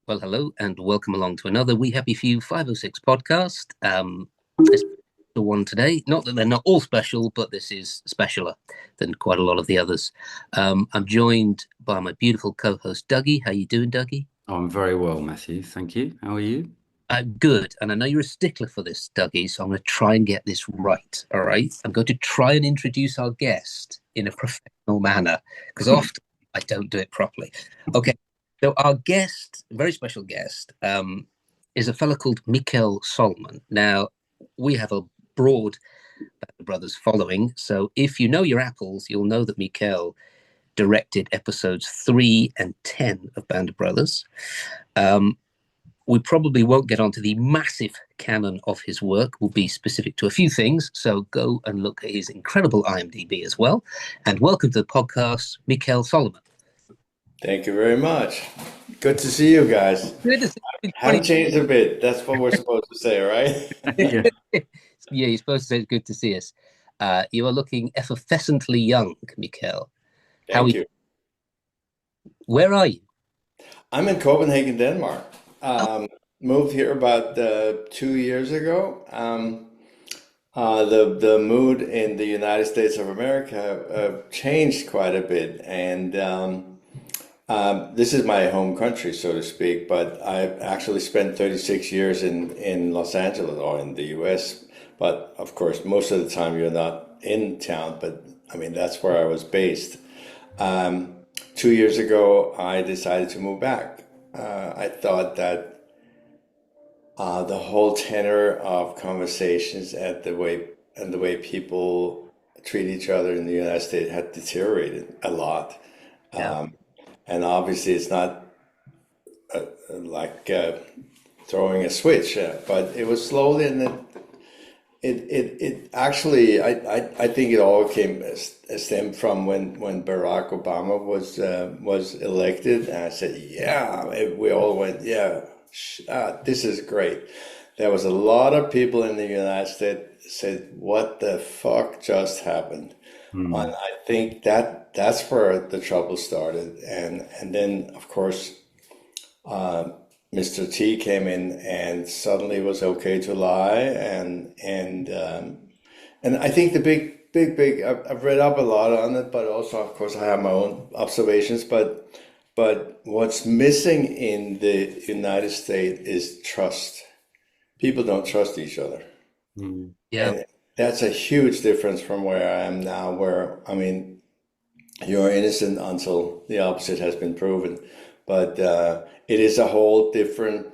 Well, hello and welcome along to another We Happy Few 506 podcast. It's the one today. Not that they're not all special, but this is specialer than quite a lot of the others. I'm joined by my beautiful co-host Dougie. How you doing, Dougie? I'm very well, Matthew. Thank you. How are you? Good. And I know you're a stickler for this, Dougie, so I'm going to try and get this right. All right. I'm going to try and introduce our guest in a professional manner because often I don't do it properly. Okay. So our guest, very special guest, is a fellow called Michael Salomon. Now, we have a broad Band of Brothers following. So if you know your apples, you'll know that Mikael directed episodes 3 and 10 of Band of Brothers. Um, we probably won't get onto the massive canon of his work. We'll be specific to a few things. So go and look at his incredible IMDb as well. And welcome to the podcast, Michael Salomon. Thank you very much. Good to see you guys. Good to see you. Haven't changed a bit. That's what we're supposed to say, right? Yeah. Yeah, you're supposed to say it's good to see us. You are looking effervescently young, Mikael. How are Thank you? you. Where are you? I'm in Copenhagen, Denmark. Moved here about 2 years ago. The mood in the United States of America changed quite a bit, and this is my home country, so to speak. But I've actually spent 36 years in Los Angeles or in the U.S. But of course, most of the time you're not in town. But I mean, that's where I was based. 2 years ago, I decided to move back. I thought that the whole tenor of conversations and the way people treat each other in the United States had deteriorated a lot. Yeah. And obviously, it's not like throwing a switch, but it was slowly, and it actually, I think it all stemmed from when Barack Obama was elected, and I said, yeah, we all went, yeah, this is great. There was a lot of people in the United States said, what the fuck just happened? And Hmm. I think that's where the trouble started, and then of course Mr. T came in, and suddenly it was okay to lie, and I think the big I've read up a lot on it, but also of course I have my own observations, but what's missing in the United States is trust. People don't trust each other. Hmm. Yeah. And that's a huge difference from where I am now, where, I mean, you're innocent until the opposite has been proven. But it is a whole different,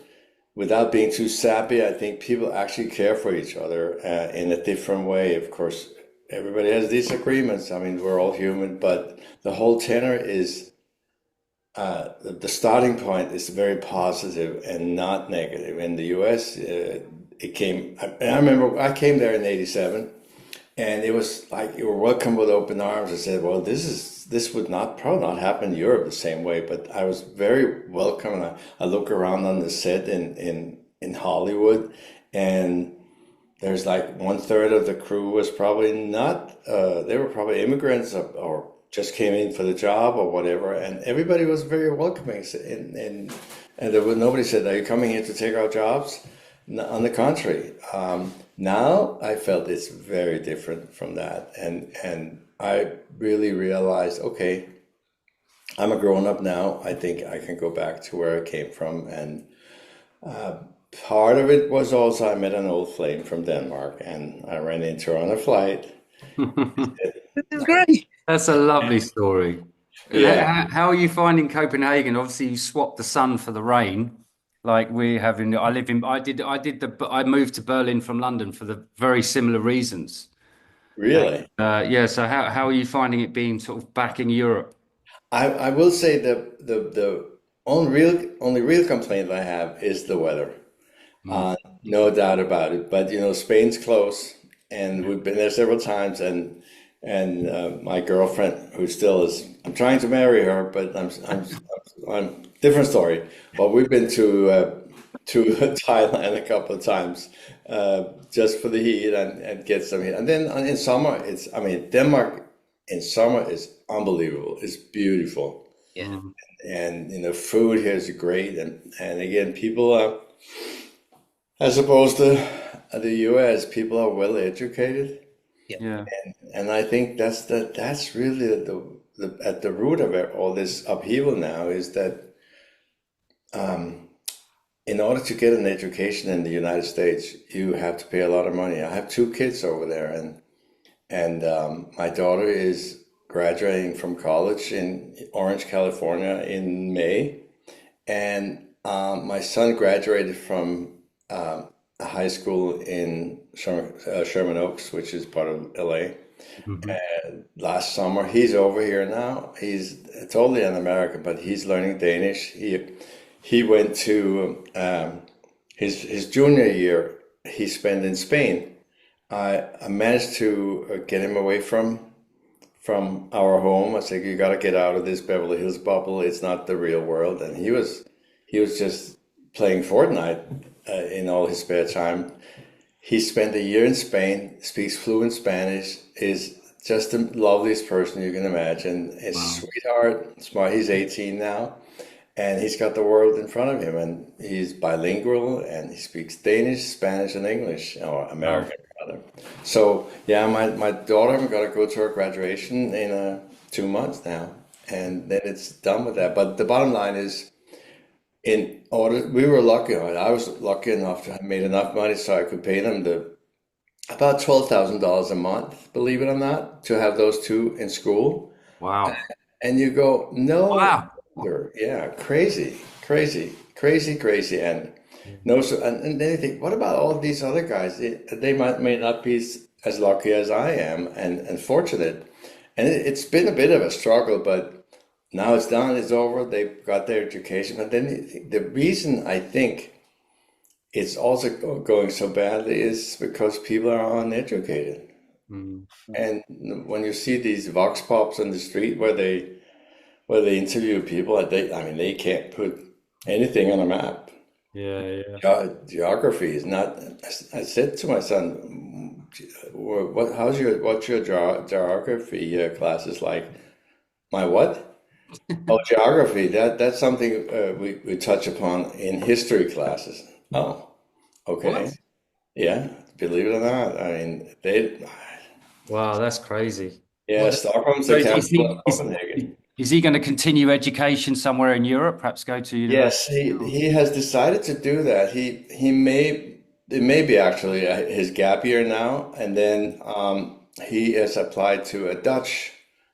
without being too sappy, I think people actually care for each other in a different way. Of course, everybody has disagreements. I mean, we're all human, but the whole tenor is the starting point is very positive and not negative. In the US, it came, and I remember I came there in '87, and it was like you were welcomed with open arms. I said, well, this would not probably not happen in Europe the same way, but I was very welcome. And I look around on the set in Hollywood, and there's like one third of the crew was probably not, they were probably immigrants or just came in for the job or whatever. And everybody was very welcoming. And there was nobody said, are you coming here to take our jobs? On the contrary. Now I felt it's very different from that. And I really realized, okay, I'm a grown up now. I think I can go back to where I came from. And part of it was also I met an old flame from Denmark, and I ran into her on a flight. This is great. That's a lovely story. Yeah, How are you finding Copenhagen? Obviously, you swapped the sun for the rain. Like we have in, I live in, I moved to Berlin from London for the very similar reasons. really. Yeah. So how are you finding it being sort of back in Europe? I will say the only real complaint I have is the weather. Mm. No doubt about it. But you know, Spain's close, and we've been there several times. And my girlfriend, who still is, I'm trying to marry her, but I'm different story. But we've been to Thailand a couple of times just for the heat and get some heat. And then in summer, I mean, Denmark in summer is unbelievable. It's beautiful. Yeah. and food here is great, and again, people are, as opposed to the US, people are well educated, Yeah. Yeah. and I think that's really the at the root of it, all this upheaval now is that in order to get an education in the United States, you have to pay a lot of money. I have two kids over there, and my daughter is graduating from college in Orange, California in May, and my son graduated from a high school in Sherman Oaks, which is part of LA. Mhm. Last summer, he's over here now. He's totally an American, but he's learning Danish. He went to his junior year. He spent in Spain. I managed to get him away from our home. I said, "You got to get out of this Beverly Hills bubble. It's not the real world." And he was just playing Fortnite in all his spare time. He spent a year in Spain, speaks fluent Spanish, is just the loveliest person you can imagine. A Wow. sweetheart, smart. He's 18 now, and he's got the world in front of him, and he's bilingual, and he speaks Danish, Spanish, and English, or Wow. American rather. So yeah, my daughter, I'm gonna go to her graduation in 2 months now, and then it's done with that. But the bottom line is, in order, we were lucky. I was lucky enough to have made enough money so I could pay them about $12,000 a month, believe it or not, to have those two in school. Wow. And you go, no Wow. wonder. Yeah, crazy, crazy, crazy, crazy. And no, so, and then you think, what about all these other guys? They may not be as lucky as I am and fortunate. And it's been a bit of a struggle, but now it's done, it's over, they've got their education. But then the reason I think it's also going so badly is because people are uneducated. Mm. And when you see these vox pops on the street where they interview people, I mean, they can't put anything on a map. Yeah, yeah. Geography is not. I said to my son, what's your geography classes like?" "My what?" "Oh, geography. That's something we touch upon in history classes." "Oh, okay, What? yeah." Believe it or not, I mean, Wow, that's crazy. yeah, Well, Stockholm's So the is capital of he Copenhagen. is he going to continue education somewhere in Europe? Perhaps go to university? Yes, he has decided to do that. He may it may be actually his gap year now, and then he has applied to a Dutch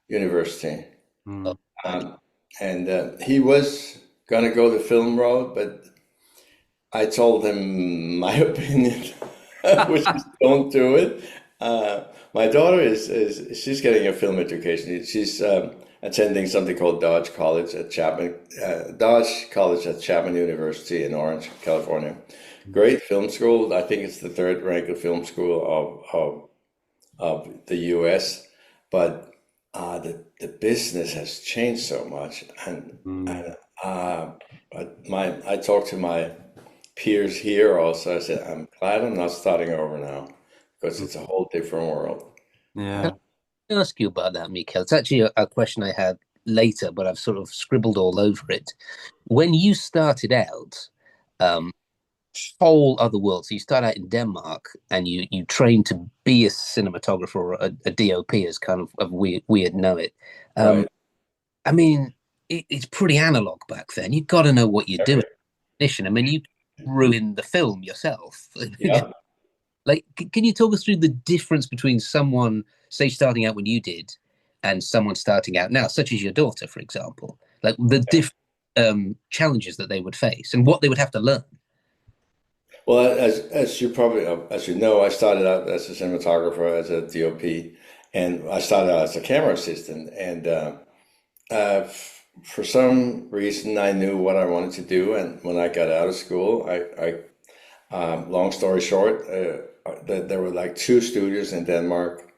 university, Mm. um, and he was gonna go the film road, but I told him my opinion, which is don't do it. My daughter is she's getting a film education. She's attending something called Dodge College at Chapman University in Orange, California. Great film school. I think it's the third ranked film school of the U.S. But the business has changed so much, and Mm. I talked to my peers here also. I said, I'm glad I'm not starting over now because it's a whole different world. can Yeah. I ask you about that, Mikael? It's actually a question I had later, but I've sort of scribbled all over it. When you started out, um, whole other world. So you start out in Denmark, and you train to be a cinematographer or a DOP, as kind of weird know it. Um, Right. I mean, it's pretty analog back then. You've got to know what you're doing. I mean, you ruin the film yourself. Yeah. Like, can you talk us through the difference between someone, say, starting out when you did, and someone starting out now, such as your daughter, for example? Like the different challenges that they would face and what they would have to learn. Well, as you probably as you know, I started out as a cinematographer, as a DOP, and I started out as a camera assistant. And for some reason, I knew what I wanted to do. And when I got out of school, long story short, there were like two studios in Denmark,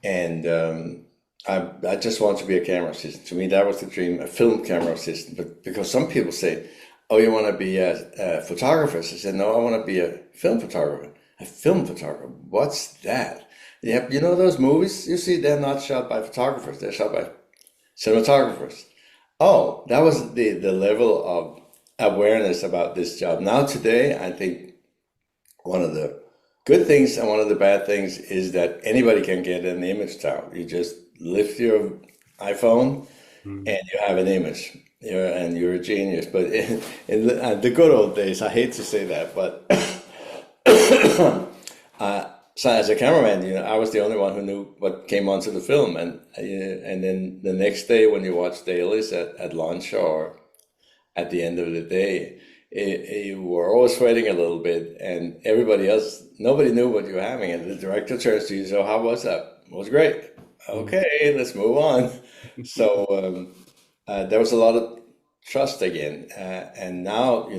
and I just wanted to be a camera assistant. To me, that was the dream, a film camera assistant. But because some people say, "Oh, you want to be a photographer?" I said, "No, I want to be a film photographer." A film photographer? What's that? Yeah, you know those movies you see? They're not shot by photographers; they're shot by cinematographers. Oh, that was the level of awareness about this job. Now today, I think one of the good things and one of the bad things is that anybody can get an image down. You just lift your iPhone Mm. and you have an image. You're a genius. But in the good old days, I hate to say that, but so as a cameraman, I was the only one who knew what came onto the film, and then the next day when you watch dailies at lunch or at the end of the day, you were always sweating a little bit, and everybody else, nobody knew what you were having, and the director turns to you, so how was that? It was great. Mm. Okay, let's move on. So there was a lot of trust again, and now,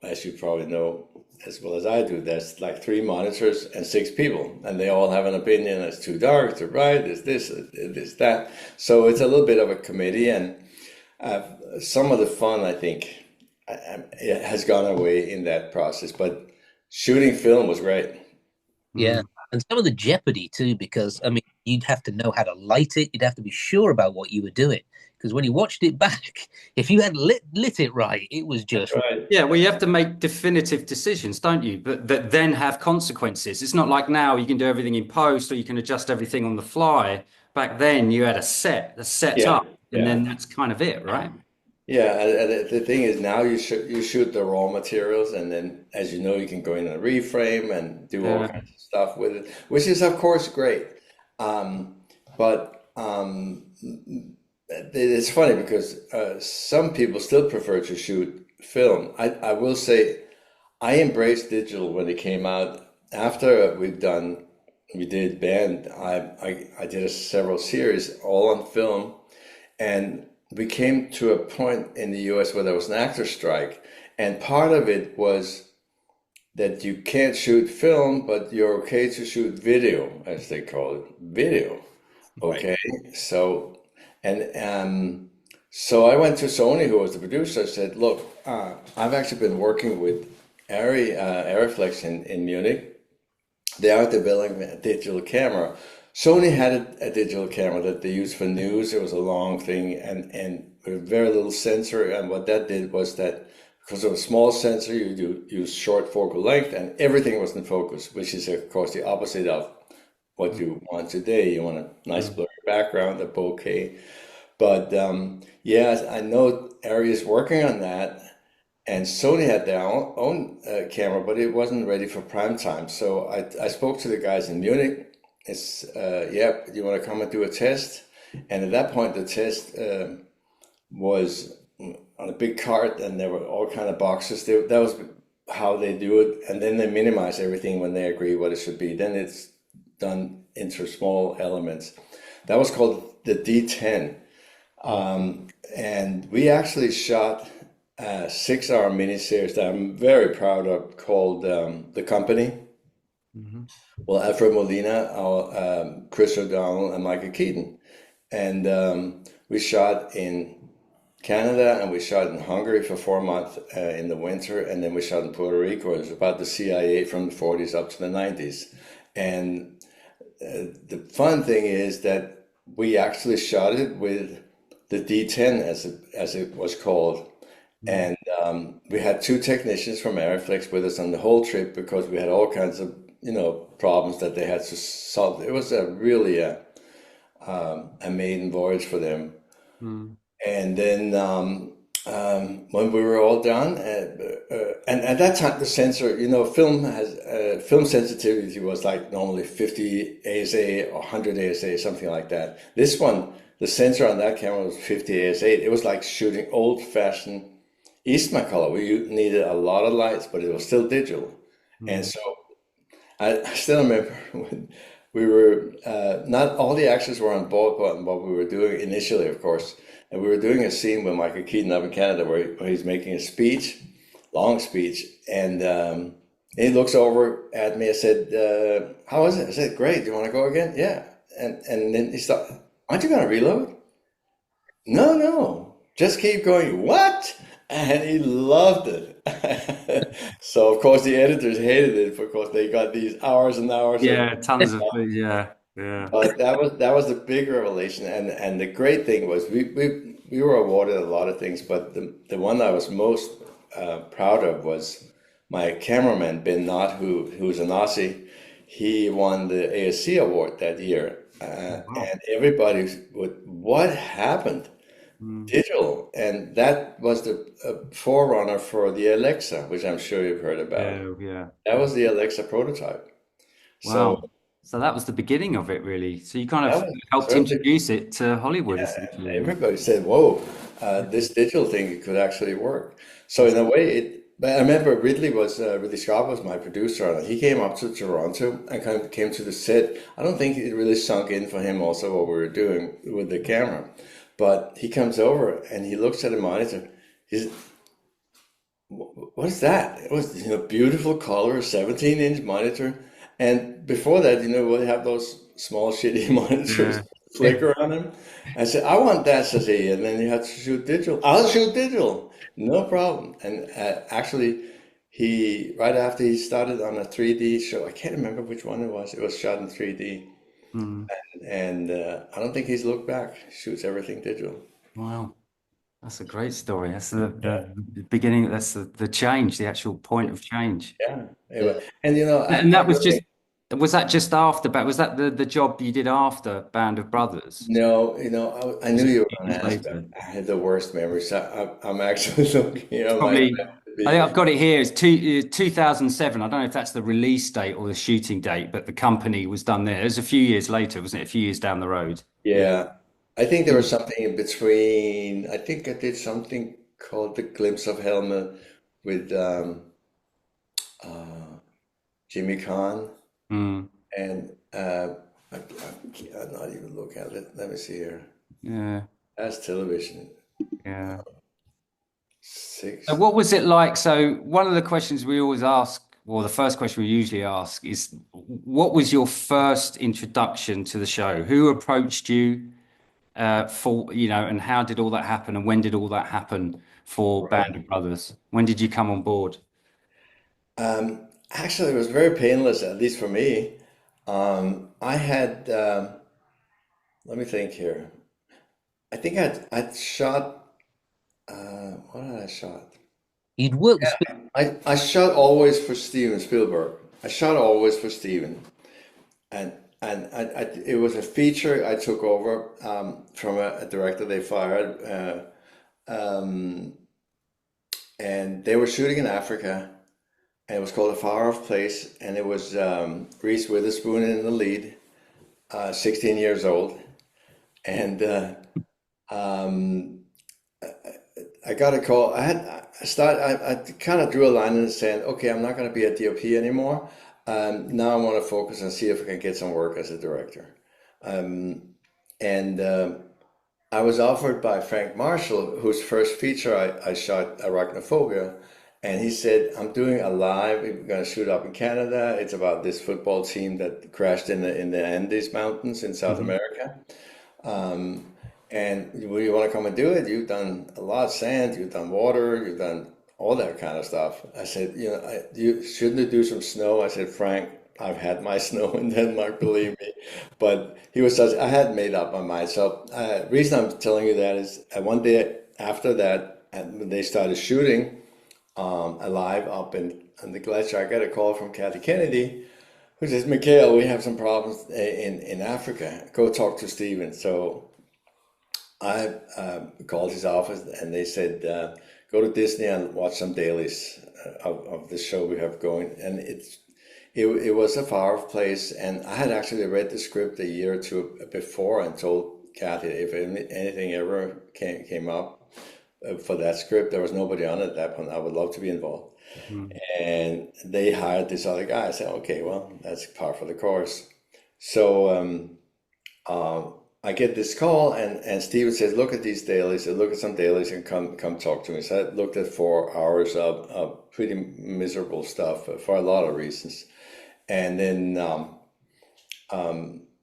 as you probably know as well as I do, there's like three monitors and six people, and they all have an opinion. It's too dark, too bright, it's this, it's that. So it's a little bit of a committee, and uh, some of the fun, I think, it has gone away in that process. But shooting film was great. Yeah. Mm. And some of the jeopardy too, because I mean, you'd have to know how to light it. You'd have to be sure about what you were doing. Because when you watched it back, if you had lit it right, it was That's just right. Yeah, well, you have to make definitive decisions, don't you? But that then have consequences. It's not like now you can do everything in post or you can adjust everything on the fly. Back then, you had a set Yeah, up, and yeah, then that's kind of it, right? yeah. And the thing is, now you shoot the raw materials, and then, as you know, you can go in and reframe and do all Yeah. kinds of stuff with it, which is of course great. Um, but it's funny because some people still prefer to shoot film. I will say I embraced digital when it came out. After we did band. I did several series all on film, and we came to a point in the U.S. where there was an actor strike, and part of it was that you can't shoot film, but you're okay to shoot video, as they call it, video. Right. Okay, so and so I went to Sony, who was the producer. I said, "Look, I've actually been working with Ariflex in Munich. They are developing a digital camera. Sony had a digital camera that they used for news. It was a long thing and with very little sensor. And what that did was that because of a small sensor, you do use short focal length and everything was in focus, which is of course the opposite of what you want today. You want a nice Mm. blurry background, a bokeh. But yeah, I know Ari's working on that, and Sony had their own camera, but it wasn't ready for prime time. So I spoke to the guys in Munich. It's yeah, you want to come and do a test? And at that point, the test was on a big cart, and there were all kind of boxes. That was how they do it, and then they minimize everything when they agree what it should be. Then it's done into small elements. That was called the D10. And we actually shot a 6 hour miniseries that I'm very proud of called The Company. Mhm. Well, Alfred Molina, Chris O'Donnell, and Michael Keaton. And we shot in Canada and we shot in Hungary for 4 months in the winter. And then we shot in Puerto Rico. It was about the CIA from the 40s up to the 90s. And the fun thing is that we actually shot it with the D10 as it was called, Mm. and we had two technicians from Airflex with us on the whole trip because we had all kinds of problems that they had to solve. It was a maiden voyage for them. Mm. And then when we were all done, and at that time the sensor, film sensitivity was like normally 50 ASA or 100 ASA, something like that. This one, the sensor on that camera was 50 ASA. It was like shooting old-fashioned Eastman color. We needed a lot of lights, but it was still digital. And Mm. so I still remember when we were not all the actors were on board, but what we were doing initially, of course, and we were doing a scene with Michael Keaton up in Canada where he's making a speech, long speech, and he looks over at me. I said, "How was it?" I said, "Great. Do you want to go again?" Yeah, and then he stopped. Aren't you gonna reload? No, no, just keep going. What? And he loved it. So of course the editors hated it because they got these hours and hours of Yeah, tons of food. Yeah. Yeah. But that was the big revelation, and the great thing was we were awarded a lot of things, but the one I was most proud of was my cameraman Ben Knott, who's an Aussie. He won the ASC award that year, Wow. and everybody would, what happened? Mm. Digital, and that was the forerunner for the Alexa, which I'm sure you've heard about. Yeah, yeah. That was the Alexa prototype. So Wow. So that was the beginning of it, really. So you kind that of was helped certainly, introduce it to Hollywood, essentially. everybody said, "Whoa, this digital thing could actually work." So That's in a way, But I remember Ridley Scott was my producer, and he came up to Toronto and came to the set. I don't think it really sunk in for him also what we were doing with the camera, but he comes over and he looks at the monitor. He's, what is that? It was, beautiful color, 17-inch monitor. And before that, we have those small shitty monitors yeah. flicker on them. I said, I want that, says he. And then you have to shoot digital. I'll shoot digital. No problem. And actually, right after he started on a 3D show, I can't remember which one it was. It was shot in 3D. Mm. And I don't think he's looked back. Shoots everything digital. Wow. That's a great story. That's the beginning. That's the change, the actual point of change. Yeah. Yeah. And And I that was really, just, was that just after, was that the job you did after Band of Brothers? no, I knew Was it you a were few going years to ask, but later? I had the worst memories. I'm actually looking It's on my probably, I think IMDb. I've got it here. It's 2007. I don't know if that's the release date or the shooting date, but the company was done there. It was a few years later, wasn't it? A few years down the road. Yeah. Yeah, I think there was something in between. I think I did something called The Glimpse of Helmet with uh, Jimmy Kahn, Mm. and I can't not even look at it. Let me see here. Yeah. That's television. Yeah. So Six. what was it like? So one of the questions we always ask, or the first question we usually ask is, what was your first introduction to the show? Who approached you and how did all that happen? And when did all that happen for Band Right. of Brothers? When did you come on board? Actually, it was very painless, at least for me. I had, let me think here. I think I'd shot, what had I shot? You'd worked with Spielberg. I shot always for Steven Spielberg. I shot always for Steven, and it was a feature I took over from a director they fired, um, and they were shooting in Africa, and it was called A Far Off Place, and it was Reese Witherspoon in the lead, 16 years old, and um, I got a call. I kind of drew a line in the sand. Okay, I'm not going to be a DOP anymore. Now I want to focus and see if I can get some work as a director. Um, and I was offered by Frank Marshall, whose first feature I shot, Arachnophobia, and he said, "I'm doing a live. We're going to shoot up in Canada. It's about this football team that crashed in the Andes Mountains in South Mhm. America." Um, and you want to come and do it? You've done a lot of sand, you've done water, you've done all that kind of stuff. I said, you shouldn't you do some snow? I said, Frank, I've had my snow in Denmark, believe me. But I hadn't made up my mind. So reason I'm telling you that is one day after that, and when they started shooting alive up in the glacier, I got a call from Kathy Kennedy, who says, Mikael, we have some problems in Africa. Go talk to Steven. So I called his office and they said, go to Disney and watch some dailies of the show we have going. And it was a far off place. And I had actually read the script a year or two before and told Kathy if anything ever came up for that script, there was nobody on it at that point. I would love to be involved. Mhm. And they hired this other guy. I said, okay, well, that's par for the course. So I get this call, and Steven says, look at these dailies, look at some dailies, and come talk to me. So I looked at 4 hours of pretty miserable stuff for a lot of reasons. And then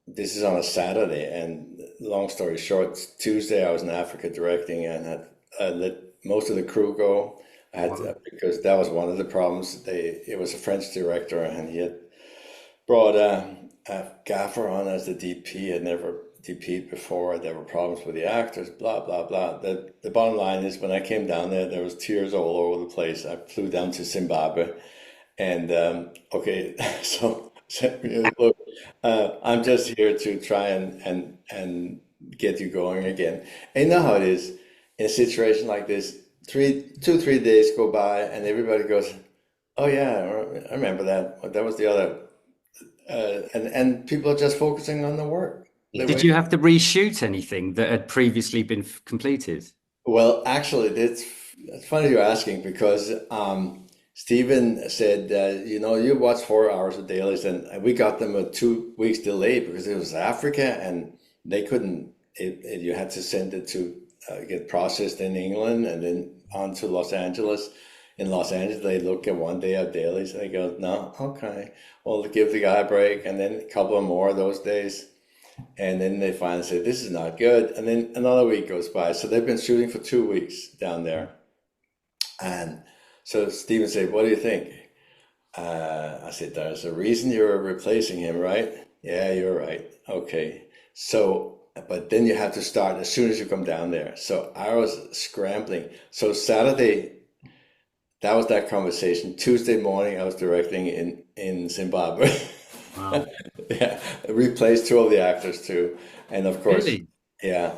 this is on a Saturday, and long story short, Tuesday I was in Africa directing and had let most of the crew go. I had Wow. because that was one of the problems. It was a French director, and he had brought a gaffer on as the DP. I'd never DP'd before. There were problems with the actors, blah, blah, blah. The bottom line is when I came down there was tears all over the place. I flew down to Zimbabwe and, okay, so look, I'm just here to try and get you going again. And you know how it is in a situation like this, 3 days go by and everybody goes, oh yeah, I remember that. That was the other. And people are just focusing on the work. Did you have to reshoot anything that had previously been completed? Well, actually, it's funny you're asking because Steven said, you watch 4 hours of dailies, and we got them a 2 weeks delay because it was Africa, and they couldn't. You had to send it to get processed in England, and then on to Los Angeles. In Los Angeles, they look at 1 day of dailies, and they go, "No, okay, well, give the guy a break," and then a couple of more of those days. And then they finally say, this is not good. And then another week goes by. So they've been shooting for 2 weeks down there. And so Steven said, what do you think? I said, there's a reason you're replacing him, right? Yeah, you're right. Okay. So, but then you have to start as soon as you come down there. So I was scrambling. So Saturday, that was that conversation. Tuesday morning, I was directing in Zimbabwe. Wow. Yeah, replaced 2 of the actors too, and of course, Really? yeah,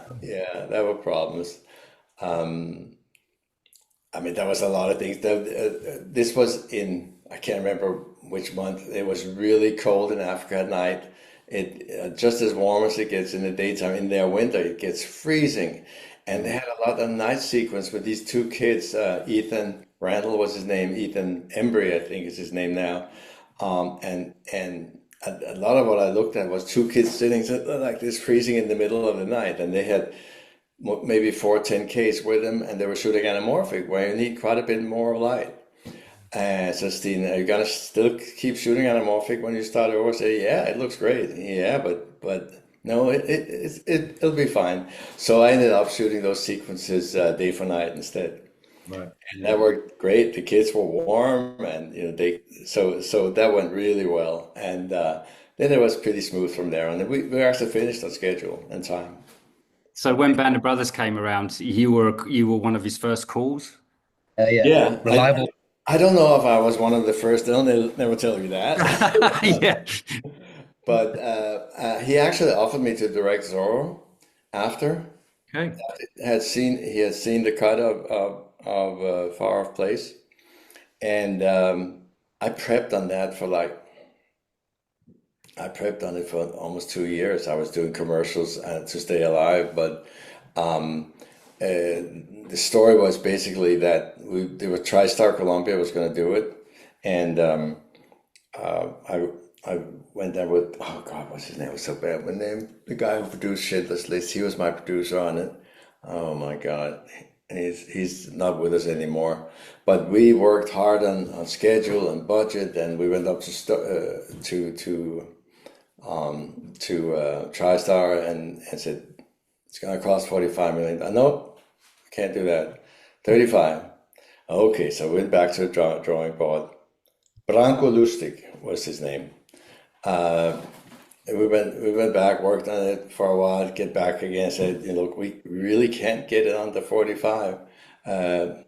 there were problems. I mean, there was a lot of things. This was in, I can't remember which month. It was really cold in Africa at night. It just as warm as it gets in the daytime. In their winter, it gets freezing, and they had a lot of night sequence with these 2 kids. Ethan Randall was his name. Ethan Embry, I think, is his name now. And a lot of what I looked at was 2 kids sitting like this, freezing in the middle of the night, and they had maybe 4 10Ks with them, and they were shooting anamorphic, where you need quite a bit more light. So Steve, are you gonna still keep shooting anamorphic when you start over? Say, yeah, it looks great. Yeah, but no, it'll be fine. So I ended up shooting those sequences day for night instead. Right. And that worked great. The kids were warm, and so that went really well. And then it was pretty smooth from there on. And we actually finished on schedule and time. So when Band of Brothers came around, you were one of his first calls? Yeah, Yeah, reliable. I don't know if I was one of the first. They'll never tell you that. Yeah. But he actually offered me to direct Zorro after Okay. he had seen the cut of Far Off Place, and I prepped on that I prepped on it for almost 2 years. I was doing commercials to stay alive, but the story was basically that they were TriStar Columbia was going to do it, and I went there with, oh God, what's his name? It was so bad. My name, the guy who produced Schindler's List, he was my producer on it. Oh my God, he's not with us anymore. But we worked hard on schedule and budget, and we went up to TriStar and said it's going to cost 45 million. No, can't do that. 35. Okay, so we went back to the drawing board. Branko Lustig was his name. We went back, worked on it for a while, get back again, said, look, we really can't get it under 45. And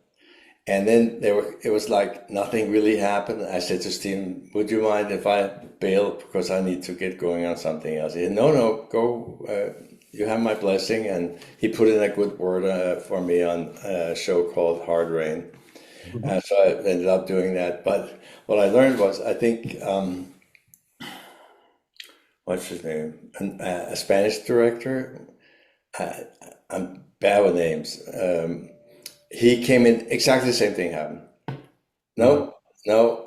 then it was like nothing really happened. I said to Steven, would you mind if I bail because I need to get going on something else? He said, no, go. You have my blessing. And he put in a good word for me on a show called Hard Rain. So I ended up doing that. But what I learned was, I think, what's his name? A Spanish director. I'm bad with names. He came in, exactly the same thing happened. No,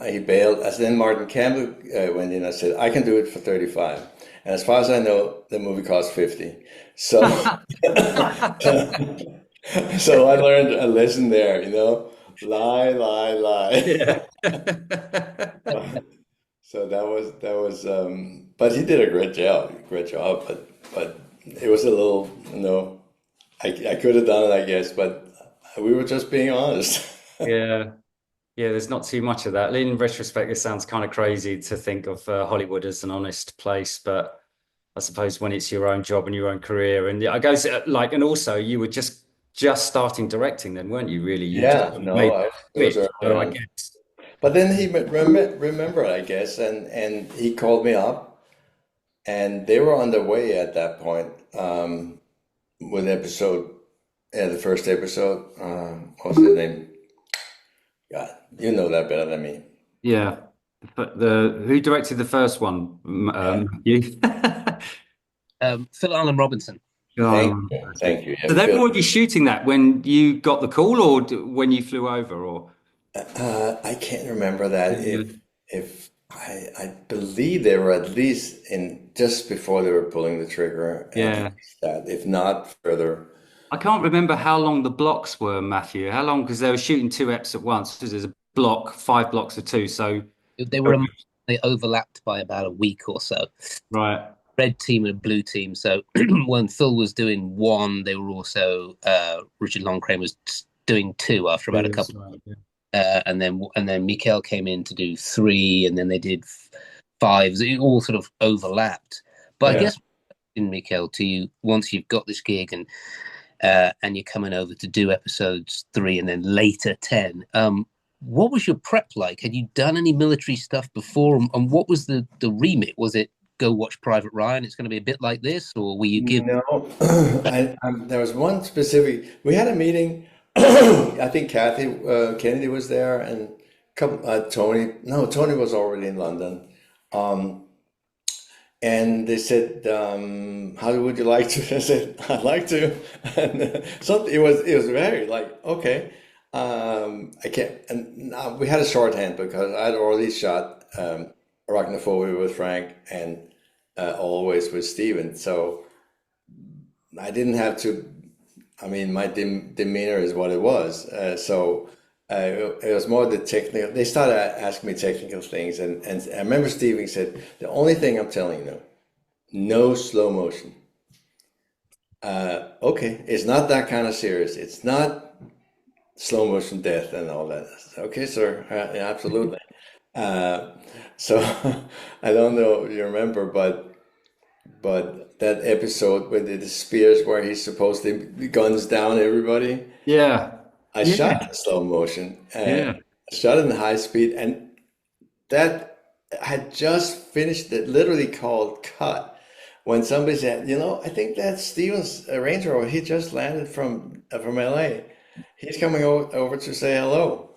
he bailed. As then Martin Campbell went in, I said, I can do it for 35. And as far as I know, the movie cost 50. So, so I learned a lesson there, lie. Yeah. So that was, but he did a great job, but it was a little, I could have done it, I guess, but we were just being honest. Yeah. Yeah, there's not too much of that. In retrospect, it sounds kind of crazy to think of Hollywood as an honest place, but I suppose when it's your own job and your own career, and I guess like, and also you were just starting directing then, weren't you? Really, you just Yeah, no, made it was the switch. early So I on. guess, But then he remembered, I guess, and he called me up, and they were on their way at that point with episode, yeah, the first episode. What was his name? God, you know that better than me. yeah. But the who directed the first one? Yeah, You. Phil Allen Robinson. thank Oh, you, okay. thank you. So Yeah, they were Phil. already shooting that when you got the call, or when you flew over, or I can't remember that. yeah, If I believe they were at least in just before they were pulling the trigger, at yeah. least that, if not further. I can't remember how long the blocks were, Matthew. How long? Because they were shooting two eps at once. So there's a block, 5 blocks of two. So, They were they overlapped by about a week or so. right. Red team and blue team. So when Phil was doing one, they were also Richard Longcrane was doing two after about Yeah, a that's couple. right. Yeah. And then Mikael came in to do three, and then they did five. It all sort of overlapped. But I Yeah. guess in Mikael, to you, once you've got this gig and you're coming over to do episodes 3 and then later 10, what was your prep like? Had you done any military stuff before, and what was the remit? Was it go watch Private Ryan? It's going to be a bit like this, or were you given? No, there was one specific. We had a meeting. I think Kathy Kennedy was there, and couple Tony. No, Tony was already in London. Um, and they said, "How would you like to?" I said, "I'd like to." And something it was very like okay. I can't. And we had a shorthand because I'd already shot Arachnophobia with Frank and always with Steven, so. I didn't have to. I mean, my demeanor is what it was. It was more the technical. They started asking me technical things, and I remember Steven said, "The only thing I'm telling you, no slow motion." Okay, it's not that kind of serious. It's not slow motion death and all that. I said, okay, sir, yeah, absolutely. Uh, so I don't know if you remember, but that episode with the spears where he's supposed to guns down everybody, Yeah. I Yeah. shot in slow motion. Yeah. I shot it in high speed, and that had just finished it, literally called cut. When somebody said, I think that's Steven's Range Rover. He just landed from LA. He's coming over to say hello.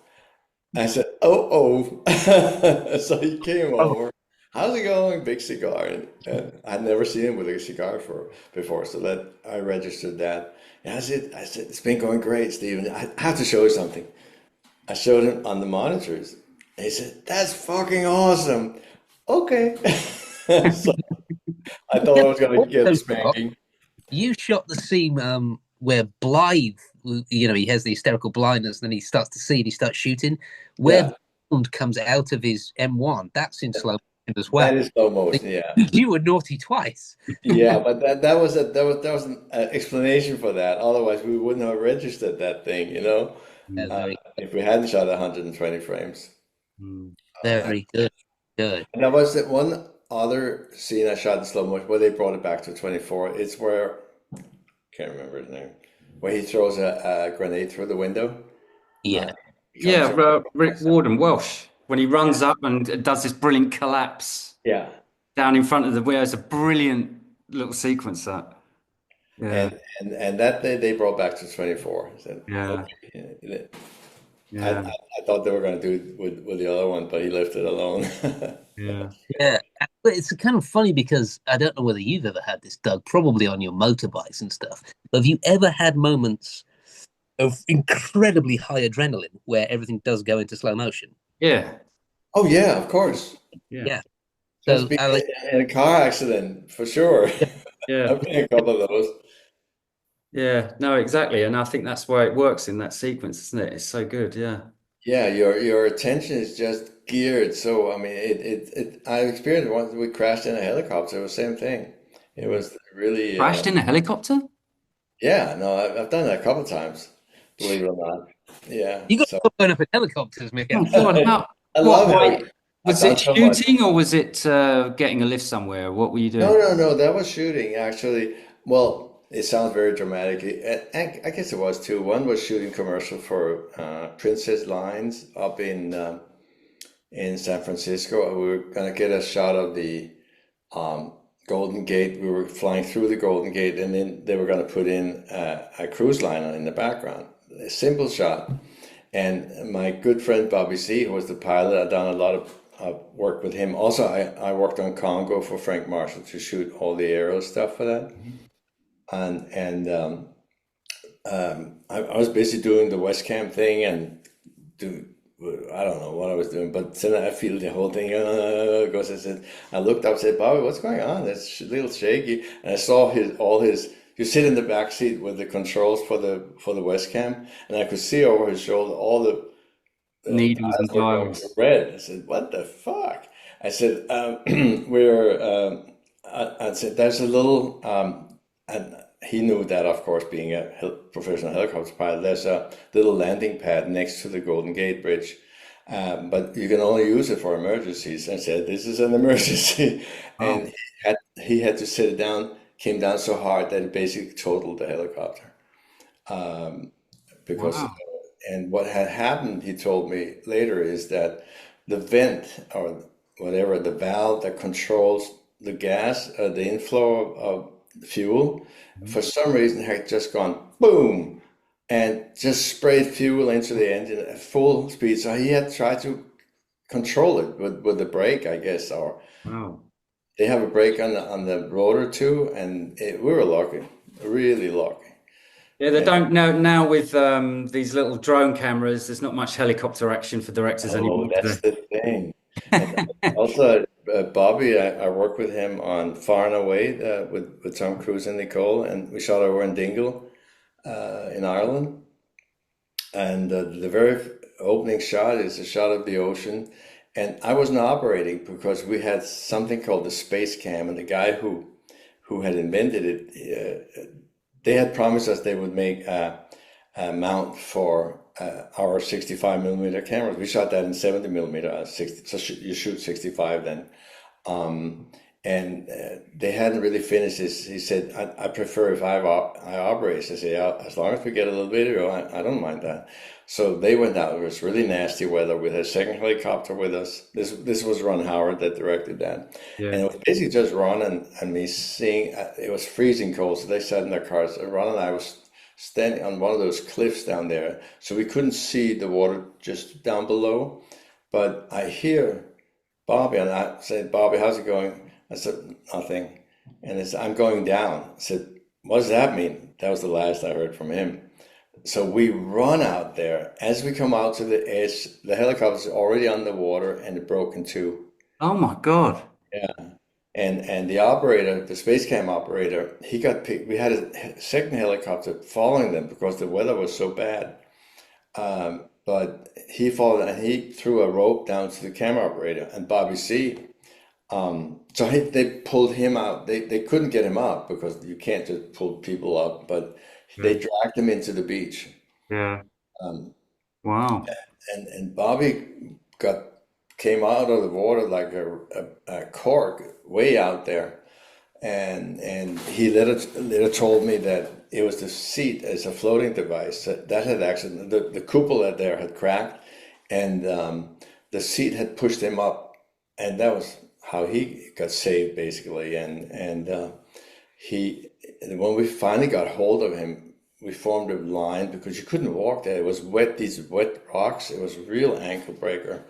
I said, oh, oh. So he came Oh, over. How's it going? Big cigar. And I'd never seen him with a cigar before, so that I registered that. And I said, it's been going great, Steven. I have to show you something. I showed him on the monitors. And he said, that's fucking awesome. Okay. So I thought yeah. I was going to get a Also, Scott, spanking. you shot the scene where Blythe, he has the hysterical blindness, and then he starts to see, and he starts shooting. Where Yeah, Bond comes out of his M1, that's in slow motion as that well. is slow motion. Yeah. You were naughty twice. Yeah, but that was an explanation for that. Otherwise, we wouldn't have registered that thing. Very, If we hadn't shot 120 frames. Mm. very good. Good. And that was the one other scene I shot in slow motion where they brought it back to 24. It's where, can't remember his name, where he throws a grenade through the window. Yeah. Yeah, Becomes a, Rick Warden, Welsh, when he runs up and does this brilliant collapse yeah. down in front of the wheel. It's a brilliant little sequence that. Yeah, And that they brought back to 24. I said, yeah, okay. yeah, I thought they were going to do it with the other one, but he left it alone. yeah. Yeah. But it's kind of funny because I don't know whether you've ever had this, Doug, probably on your motorbikes and stuff. But have you ever had moments of incredibly high adrenaline where everything does go into slow motion? Yeah, Oh yeah, of course. yeah, Yeah. Just So, being Alex, in a car accident for sure. yeah, I've been in a couple of those. yeah. No, exactly. And I think that's why it works in that sequence, isn't it? It's so good. Yeah. Yeah, your attention is just geared. So I mean, I experienced once we crashed in a helicopter. It was the same thing. It was really, Crashed in a helicopter? yeah. No, I've done that a couple of times, believe it or not. Yeah. You got So going up in helicopters, Mikael. Oh God, how, I what, love why, it. I've was done it so much. shooting or was it getting a lift somewhere? What were you No, doing? no, no. That was shooting actually. Well, it sounds very dramatic. I guess it was too. One was shooting commercial for Princess Lines up in San Francisco. We were gonna get a shot of the um, Golden Gate. We were flying through the Golden Gate, and then they were gonna put in a cruise liner in the background. A simple shot. And my good friend Bobby C, who was the pilot, I've done a lot of work with him. Also, I worked on Congo for Frank Marshall to shoot all the aero stuff for that. And I was busy doing the West Cam thing and do I don't know what I was doing, but then I feel the whole thing goes. I looked up, said, "Bobby, what's going on? That's a little shaky." And I saw his all his. You sit in the back seat with the controls for the West Cam, and I could see over his shoulder all the Needles and tiles were going dials. red. I said, "What the fuck?" I said, "We're." I said, "There's a little," and he knew that, of course, being a professional helicopter pilot. There's a little landing pad next to the Golden Gate Bridge, but you can only use it for emergencies. I said, "This is an emergency," and Oh, he had to sit it down. Came down so hard that it basically totaled the helicopter because wow. and what had happened, he told me later, is that the vent or whatever, the valve that controls the gas, the inflow of fuel, for some reason had just gone boom and just sprayed fuel into the engine at full speed. So he had tried to control it with the brake, I guess, or Wow. they have a brake on the rotor too, and we were lucky, really lucky. Yeah, they don't now with these little drone cameras, there's not much helicopter action for directors Oh, anymore, that's is the thing. And there? also, Bobby, I worked with him on Far and Away with Tom Cruise and Nicole, and we shot over in Dingle in Ireland. And the very opening shot is a shot of the ocean. And I wasn't operating because we had something called the space cam, and the guy who had invented it, they had promised us they would make a mount for our 65 millimeter cameras. We shot that in 70 millimeter, 60, so you shoot 65 then. Um, and they hadn't really finished this. He said, I prefer if I operate. I said, yeah, as long as we get a little video, I don't mind that. So they went out. It was really nasty weather. We had a second helicopter with us. This was Ron Howard that directed that. Yeah. And it was basically just Ron and me seeing, it was freezing cold. So they sat in their cars. Ron and I was standing on one of those cliffs down there. So we couldn't see the water just down below. But I hear Bobby, and I said, "Bobby, how's it going?" I said, "Nothing." And he said, "I'm going down." I said, "What does that mean?" That was the last I heard from him. So we run out there. As we come out to the edge, the helicopter's already underwater and it broke in two. Oh my God. Yeah. And the operator, the space cam operator, he got picked. We had a second helicopter following them because the weather was so bad. But he followed and he threw a rope down to the camera operator and Bobby C. They pulled him out. They couldn't get him out because you can't just pull people up, but they Yeah. dragged him into the beach. Yeah. Um, Wow. and Bobby got came out of the water like a cork way out there. And he later told me that it was the seat as a floating device that had actually the cupola there had cracked, and the seat had pushed him up, and that was how he got saved basically. And he when we finally got hold of him, we formed a line because you couldn't walk there. It was wet, these wet rocks. It was a real ankle breaker.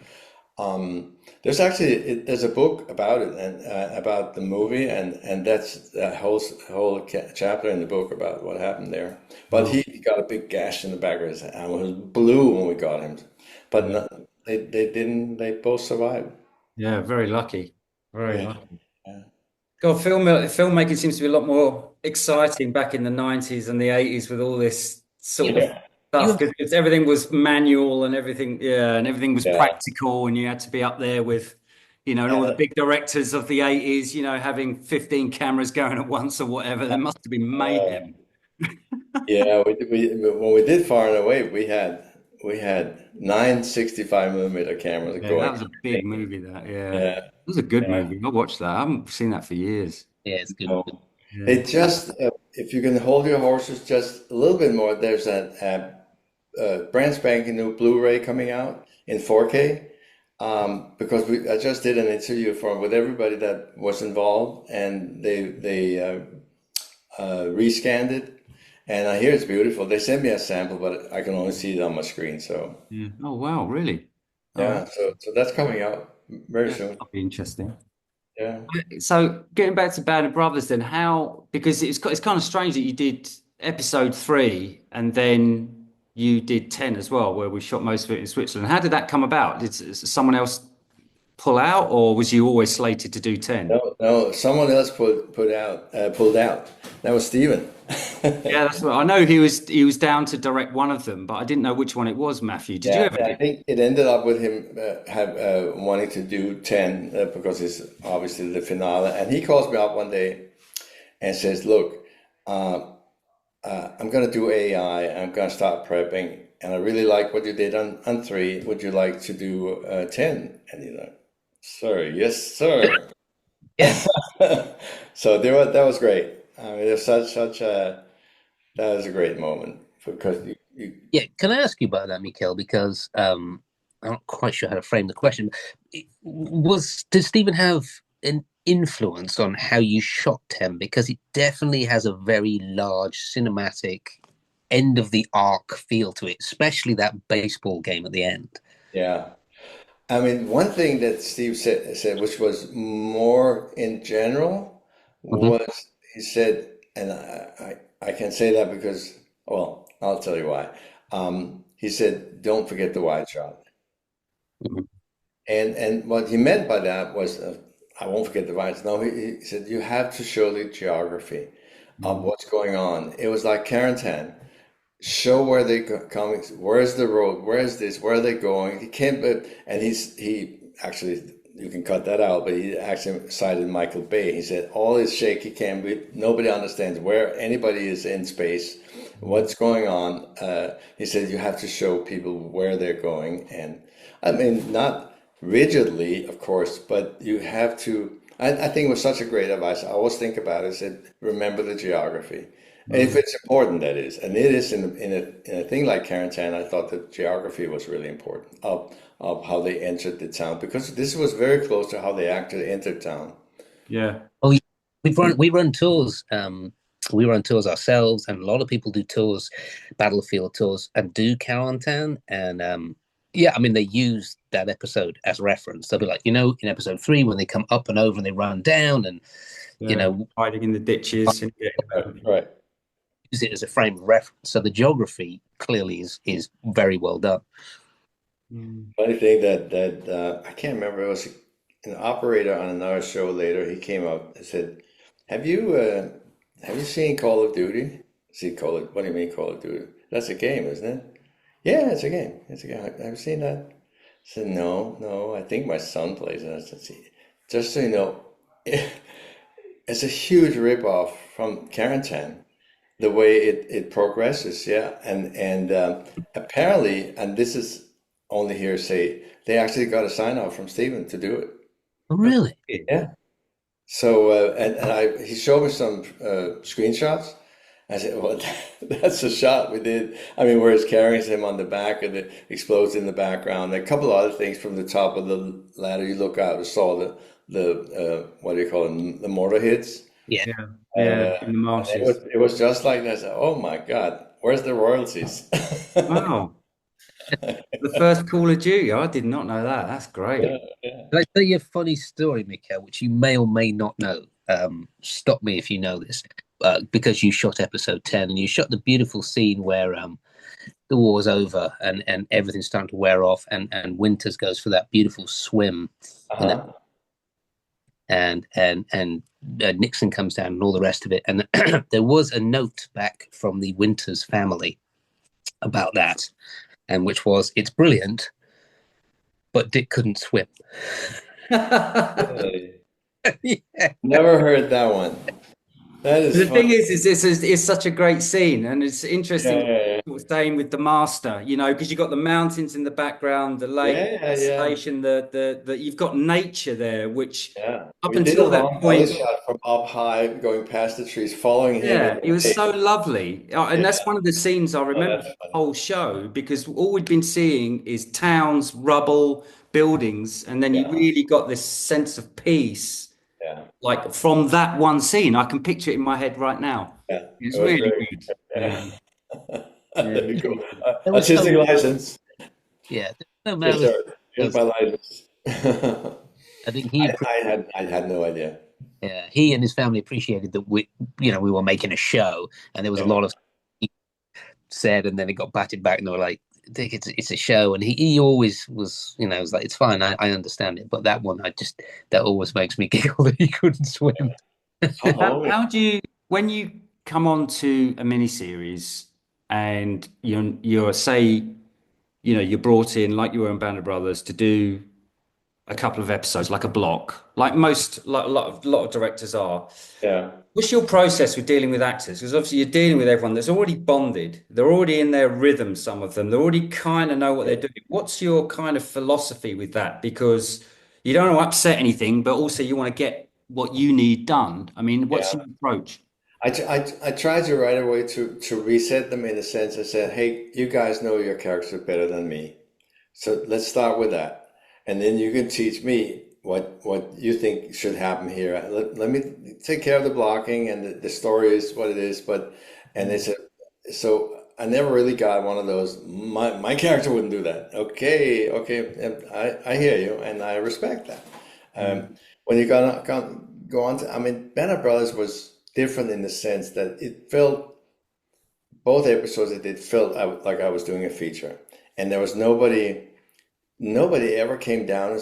There's actually there's a book about it and about the movie and that's a whole chapter in the book about what happened there. But Wow. he got a big gash in the back of his head and it was blue when we got him. But Yeah. no, they didn't. They both survived. Yeah. Very lucky. Very Yeah, lucky. yeah, God, filmmaking seems to be a lot more exciting back in the 90s and the 80s with all this sort of yeah, stuff You because everything was manual and everything, yeah, and everything was yeah. practical and you had to be up there with, and all the And, big directors of the 80s, having 15 cameras going at once or whatever. There must have been uh, mayhem. yeah, when we did Far and Away, we had. we had 9 65 mm cameras Yeah, going. that was a big movie. That, yeah, it Yeah, was a good yeah. movie. I watched that. I haven't seen that for years. Yeah, it's good. So Yeah. it just, if you can hold your horses just a little bit more, there's a brand spanking new Blu-ray coming out in 4K. Because I just did an interview with everybody that was involved, and they rescanned it, and I hear it's beautiful. They sent me a sample, but I can only see it on my screen. So Yeah. Oh wow, really? All right. yeah, so that's coming out very Yeah, soon. that'll be interesting. Yeah. So getting back to Band of Brothers, then how? Because it's kind of strange that you did episode 3 and then you did 10 as well, where we shot most of it in Switzerland. How did that come about? Did someone else pull out, or was you always slated to do 10? No, no, someone else pulled out. That was Steven. Yeah, that's what I know. He was down to direct one of them, but I didn't know which one it was. Matthew, did you Yeah, ever yeah, do? I think it ended up with him wanting to do 10 because it's obviously the finale. And he calls me up one day and says, "Look, uh, I'm going to do AI. I'm going to start prepping. And I really like what you did on 3. Would you like to do 10?" And you're like, "Sir, yes, sir." Yeah, So that was great. I mean, there's such a that was a great moment because you yeah. Can I ask you about that, Mikael? Because I'm not quite sure how to frame the question. Did Stephen have an influence on how you shot Tem? Because it definitely has a very large cinematic end of the arc feel to it, especially that baseball game at the end. yeah. I mean, one thing that Steve said, which was more in general, Hmm. was he said, and I can say that because, well, I'll tell you why. He said, "Don't forget the wide shot." Hmm. And what he meant by that was, I won't forget the vines. No, he said you have to show the geography of Mm. what's going on. It was like quarantine. Show where they coming. Where's the road? Where's this? Where are they going? He can't. And he actually, you can cut that out. But he actually cited Michael Bay. He said all is shaky cam. Nobody understands where anybody is in space. What's going on? He said you have to show people where they're going, and I mean not rigidly, of course, but you have to. I think it was such a great advice. I always think about it. I said remember the geography. If Mm. it's important, that is, and it is in a thing like quarantine. I thought the geography was really important of how they entered the town because this was very close to how they actually entered town. Yeah. Oh, yeah. We run tours. We run tours ourselves, and a lot of people do tours, battlefield tours, and do Carentan. And yeah, I mean they use that episode as reference. They'll be like, in episode 3 when they come up and over and they run down, and you Yeah. know Hiding in the ditches and getting Right, around. right. use it as a frame of reference. So the geography clearly is very well done. Mm. Funny thing that I can't remember. It was an operator on another show later. He came up and said, "Have you seen Call of Duty?" See, Call of, what do you mean Call of Duty? That's a game, isn't it? Yeah, it's a game. It's a game. Have you seen that? I said, "No, no. I think my son plays it." I said, "See, just so you know, it's a huge ripoff from Quarantine. The way it progresses, yeah, and apparently, and this is only hearsay, they actually got a sign off from Steven to do it. Oh, really? Yeah. So and he showed me some screenshots. I said, "Well, that's a shot we did." I mean, where it's carrying him on the back and it explodes in the background. A couple of other things from the top of the ladder. You look out and saw the what do you call them? The mortar hits. Yeah. Yeah. Yeah. Uh, In the and marshes. it was just like that. I said, "Oh my God, where's the royalties?" Wow. The first Call of Duty. I did not know that. That's great. Yeah, yeah. Can I tell you a funny story, Mikael, which you may or may not know? Stop me if you know this, because you shot episode 10 and you shot the beautiful scene where the war's over and everything's starting to wear off and Winters goes for that beautiful swim in the, Uh-huh. and Nixon comes down and all the rest of it. And there was a note back from the Winters family about that, and which was, "It's brilliant, but Dick couldn't swim." Really? Yeah. Never heard that one. That is The thing funny. is it's such a great scene, and it's interesting Yeah, yeah, what you're saying with the master, you know, because you've got the mountains in the background, the lake, yeah, yeah, the yeah, station, the you've got nature there, which yeah. up We did a until that long belly point, shot from up high, going past the trees, following him in yeah, the it was lake. so lovely. And Yeah, that's one of the scenes I oh, remember that's the funny. whole show, because all we'd been seeing is towns, rubble, buildings, and then you Yeah, really got this sense of peace, yeah, like from that one scene. I can picture it in my head right now. yeah. It It's was really very good. good. Yeah. Yeah. Yeah. There you go. There was Artistic so license. yeah, there's no Yes, malice. sir. Here's my license. I think he I had no idea. yeah, he and his family appreciated that we were making a show, and there was a Yeah, lot of said, and then it got batted back, and they were like, "Dick, it's a show," and he always was like, "It's fine, I understand it," but that one, that always makes me giggle that he couldn't swim. oh, yeah, How do you, when you come on to a miniseries and you're say, you know, you're brought in like you were in Band of Brothers to do a couple of episodes, like a block, like most, like a lot of directors are. yeah, What's your process with dealing with actors? Because obviously you're dealing with everyone that's already bonded. They're already in their rhythm, some of them. They already kind of know what they're doing. What's your kind of philosophy with that? Because you don't want to upset anything, but also you want to get what you need done. I mean, what's yeah. your approach? I tried to right away to reset them in a sense. I said, hey, you guys know your character better than me. So let's start with that. And then you can teach me what you think should happen here. Let me take care of the blocking and the story is what it is. And they said, so I never really got one of those. My character wouldn't do that. Okay, okay. And I hear you and I respect that. Um, when you go on to, I mean, Band of Brothers was different in the sense that it felt, both episodes, it felt like I was doing a feature. And there was nobody ever came down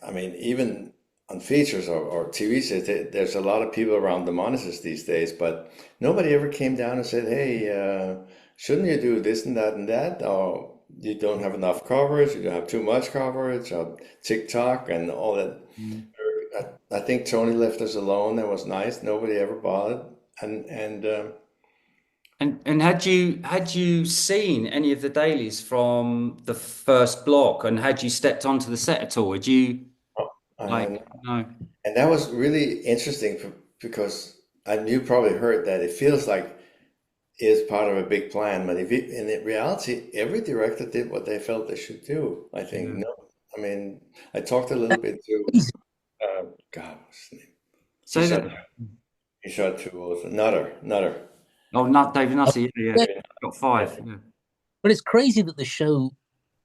I mean, even on features or TV sets, there's a lot of people around the monitors these days, but nobody ever came down and said, hey, shouldn't you do this and that? Or you don't have enough coverage, you don't have too much coverage, or TikTok and all that. I think Tony left us alone. That was nice. Nobody ever bothered. And And had you seen any of the dailies from the first block, and had you stepped onto the set at all? Would you and like no? and that was really interesting because you probably heard that it feels like is part of a big plan, but if in reality, every director did what they felt they should do. I think Yeah. no, I mean, I talked a little bit to God, what's his name? He So shot that he shot two also. Nutter. oh, not David Nutter, yeah, yeah. Yeah, Got five. Yeah. but it's crazy that the show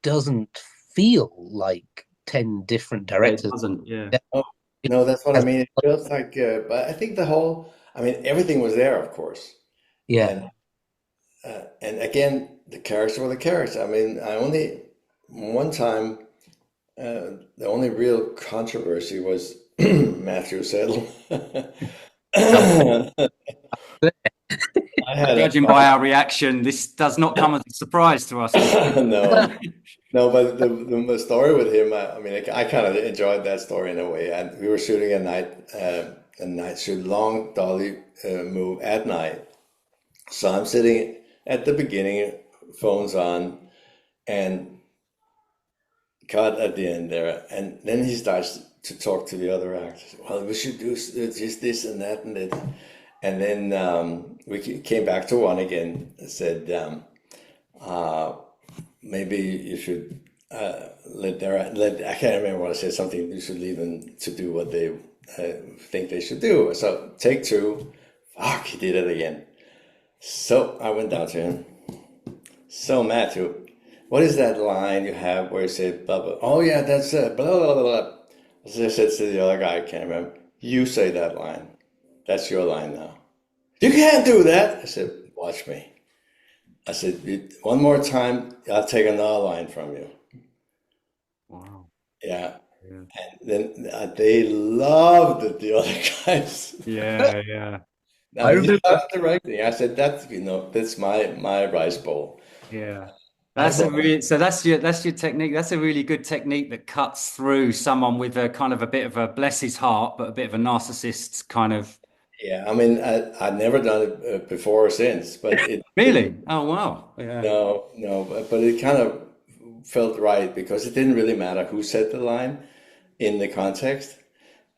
doesn't feel like 10 different Yeah, it directors. doesn't. Yeah. Oh, It no, that's what I has, mean. It feels like, but I think I mean, everything was there, of course, yeah. and and again, the character were the character. I mean, I only one time. The only real controversy was Matthew Settle. Um, I had a Judging by our reaction, this does not come as a surprise to us. no, no, but the story with him, I mean, I kind of enjoyed that story in a way. And we were shooting a night shoot, long dolly move at night. So I'm sitting at the beginning, phones on, and cut at the end there, and then he starts to talk to the other actors. Well, we should do just this and that and that, and then we came back to one again. And said uh, maybe you should let I can't remember what I said. Something you should leave them to do what they think they should do. So take two. Fuck, he did it again. So I went down to him. So Matthew, what is that line you have where you say blah blah? Oh yeah, that's blah blah blah blah. So I said to the other guy, I can't remember. You say that line. That's your line now. You can't do that. I said, watch me. I said, one more time, I'll take another line from you. Wow. Yeah. Yeah. And then they loved it, the other guys. Yeah, yeah. I I mean, he remember, loved directing. I said, that's my rice bowl. Yeah. I That's a thought, really so that's your technique. That's a really good technique that cuts through someone with a kind of a bit of a bless his heart, but a bit of a narcissist kind of Yeah, I mean, I've never done it before or since, but it Really? Oh, wow. Yeah. no, no, but it kind of felt right because it didn't really matter who said the line in the context.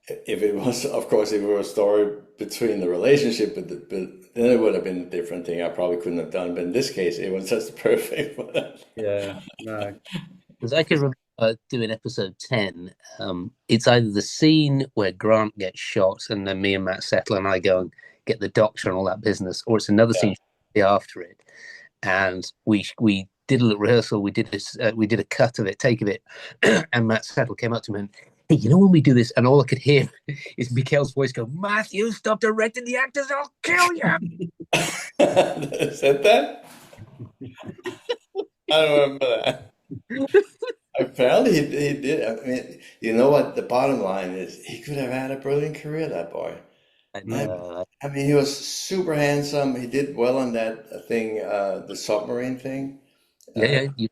If it was, of course, if it were a story between the relationship, but then it would have been a different thing. I probably couldn't have done, but in this case, it was just perfect for that. Yeah. No. Because I can remember doing episode 10. It's either the scene where Grant gets shot and then me and Matt settle and I go and get the doctor and all that business, or it's another scene after it. And we did a little rehearsal. We did a cut of it, take of it, and Matt Settle came up to me and, hey, you know when we do this, and all I could hear is Mikael's voice go, Matthew, stop directing the actors, I'll kill you. Said that? I don't remember that. Apparently he did. I mean, you know what? The bottom line is he could have had a brilliant career, that boy. I I, know. I mean, he was super handsome. He did well on that thing, the submarine thing. Yeah, Uh, yeah.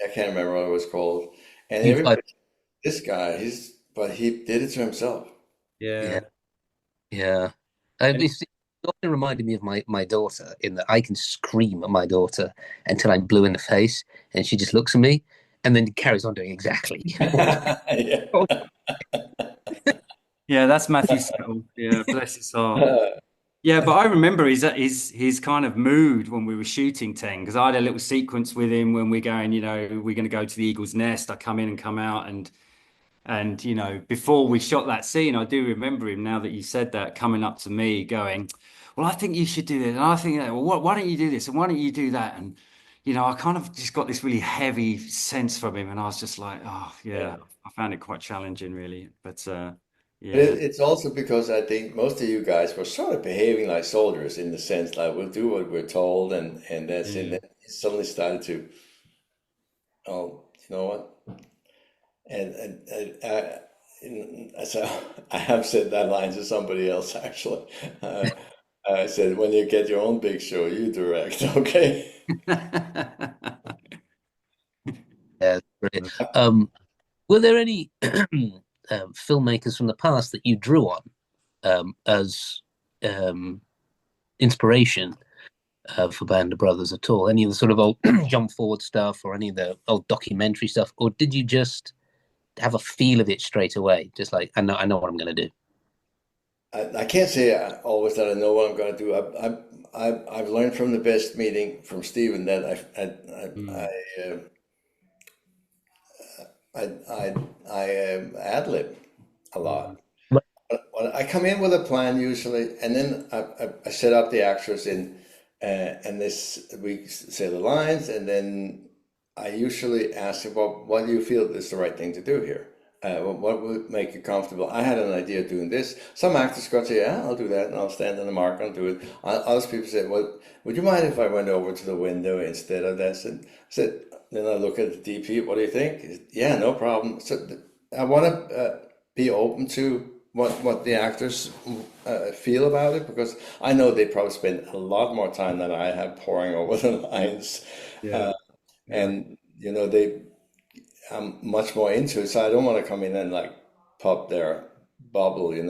I can't remember what it was called. And You fight. everybody, this guy, but he did it to himself. Yeah, Yeah. yeah. And It's often reminded me of my daughter in that I can scream at my daughter until I'm blue in the face, and she just looks at me and then carries on doing exactly what Yeah. yeah, that's Matthew Settle. Yeah, bless his heart. Yeah, but I remember his kind of mood when we were shooting 10, because I had a little sequence with him when we're going, we're going to go to the Eagle's Nest. I come in and come out, and before we shot that scene, I do remember him, now that you said that, coming up to me going, well, I think you should do this, and I think that, well, why don't you do this, and why don't you do that, and I kind of just got this really heavy sense from him, and I was just like, oh Yeah. yeah, I found it quite challenging, really, but But yeah, it's also because I think most of you guys were sort of behaving like soldiers in the sense like we'll do what we're told and that's it. And yeah. then he suddenly started to, oh, you know what? So I have said that line to somebody else actually. Uh, I said, when you get your own big show, you direct, okay? yeah, brilliant. Were there any filmmakers from the past that you drew on as um, inspiration for Band of Brothers at all? Any of the sort of old jump forward stuff or any of the old documentary stuff, or did you just have a feel of it straight away? Just like I know what I'm going to do. I can't say always that I know what I'm going to do. I've learned from the best meeting from Steven that Mm, I ad lib a mm, lot. I come in with a plan usually, and then I set up the actors and this we say the lines, and then I usually ask them, well, what do you feel is the right thing to do here? What would make you comfortable? I had an idea of doing this. Some actors go say, yeah, I'll do that, and I'll stand on the mark and do it. Other people say, well, would you mind if I went over to the window instead of this? And I said, then I look at the DP, what do you think? Yeah, no problem. So I want to be open to what the actors feel about it because I know they probably spend a lot more time than I have pouring over the lines, yeah, uh, yeah. and they I'm much more into it. So I don't want to come in and like pop their bubble, and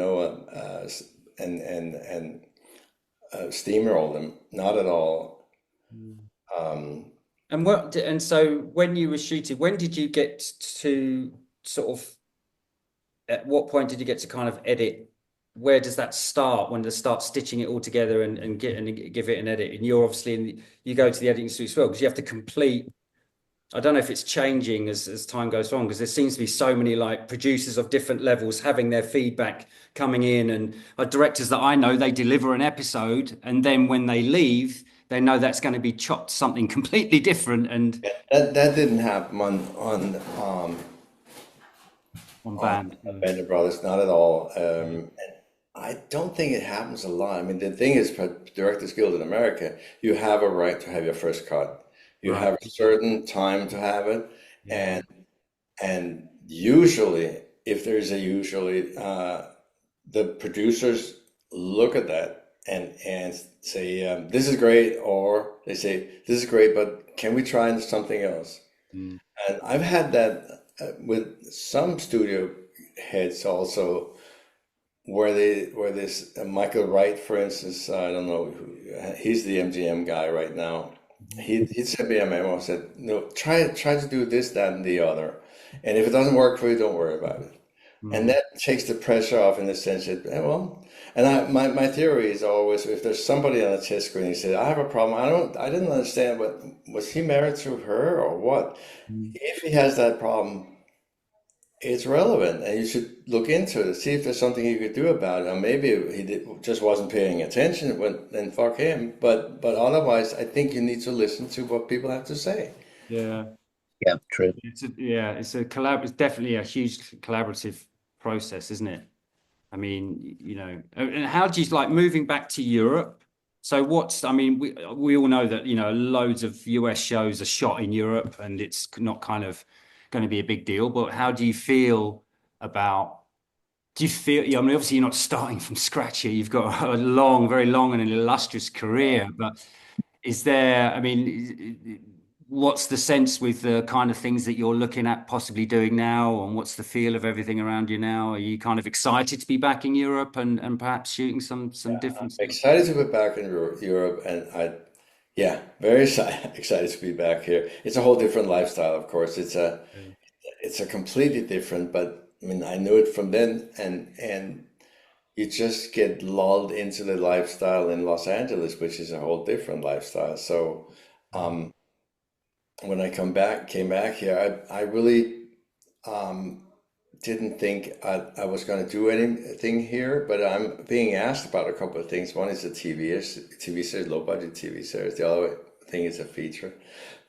steamroll them. Not at all. Mm. Um, And so when you were shooting, when did you get to sort of, at what point did you get to kind of edit? Where does that start? When does start stitching it all together and give it an edit? And you're obviously you go to the editing studio as well, because you have to complete. I don't know if it's changing as time goes on, because there seems to be so many like producers of different levels having their feedback coming in, and directors that I know, they deliver an episode, and then when they leave, they know that's going to be chopped something completely different and that didn't happen on on band. Mm. Band of Brothers, not at all. And I don't think it happens a lot. I mean, the thing is, for Directors Guild in America, you have a right to have your first cut. You Right. have a certain time to have it, Yeah. and usually, if there's a usually, the producers look at that and say, "This is great," or they say, "This is great, but can we try something else?" Mm. And I've had that with some studio heads also where this Michael Wright, for instance, I don't know, he's the MGM guy right now. He sent me a memo and said, no, try to do this, that, and the other, and if it doesn't work for you, don't worry about it. And that takes the pressure off in the sense that, well, and my theory is always, if there's somebody on a test screen who said, I have a problem, I didn't understand, but was he married to her or what? If he has that problem, it's relevant, and you should look into it, see if there's something you could do about it. Or maybe just wasn't paying attention, then fuck him. But otherwise, I think you need to listen to what people have to say. Yeah. Yeah, true. It's definitely a huge collaborative process, isn't it? I mean, and how do you like moving back to Europe? So we all know that, loads of US shows are shot in Europe and it's not kind of going to be a big deal, but how do you feel obviously you're not starting from scratch here. You've got a very long and an illustrious career, but what's the sense with the kind of things that you're looking at possibly doing now, and what's the feel of everything around you now? Are you kind of excited to be back in Europe and perhaps shooting some different stuff? Excited to be back in Europe, and very excited to be back here. It's a whole different lifestyle, of course. It's a completely different, but I mean, I knew it from then, and you just get lulled into the lifestyle in Los Angeles, which is a whole different lifestyle. So, when I came back here, I really didn't think I was going to do anything here, but I'm being asked about a couple of things. One is a TV series, low budget TV series. The other thing is a feature.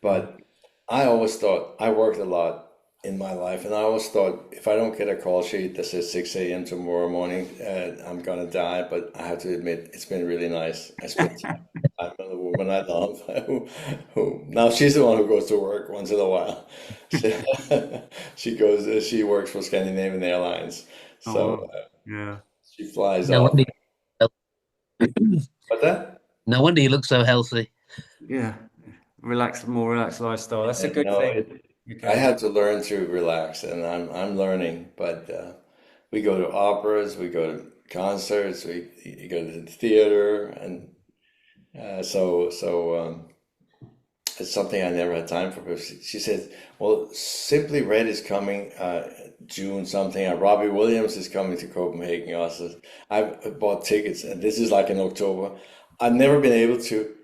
But I always thought, I worked a lot in my life, and I always thought, if I don't get a call sheet that says 6 a.m. tomorrow morning, I'm gonna die. But I have to admit, it's been really nice. I spent time with a woman I love, who now she's the one who goes to work once in a while. She works for Scandinavian Airlines, so she flies No off. wonder, What's that? no wonder you look so healthy. Yeah, more relaxed lifestyle. That's a good thing. I had to learn to relax, and I'm learning. But we go to operas, we go to concerts, we go to the theater, and so it's something I never had time for. But she said, "Well, Simply Red is coming June something, and Robbie Williams is coming to Copenhagen also. I've bought tickets, and this is like in October. I've never been able to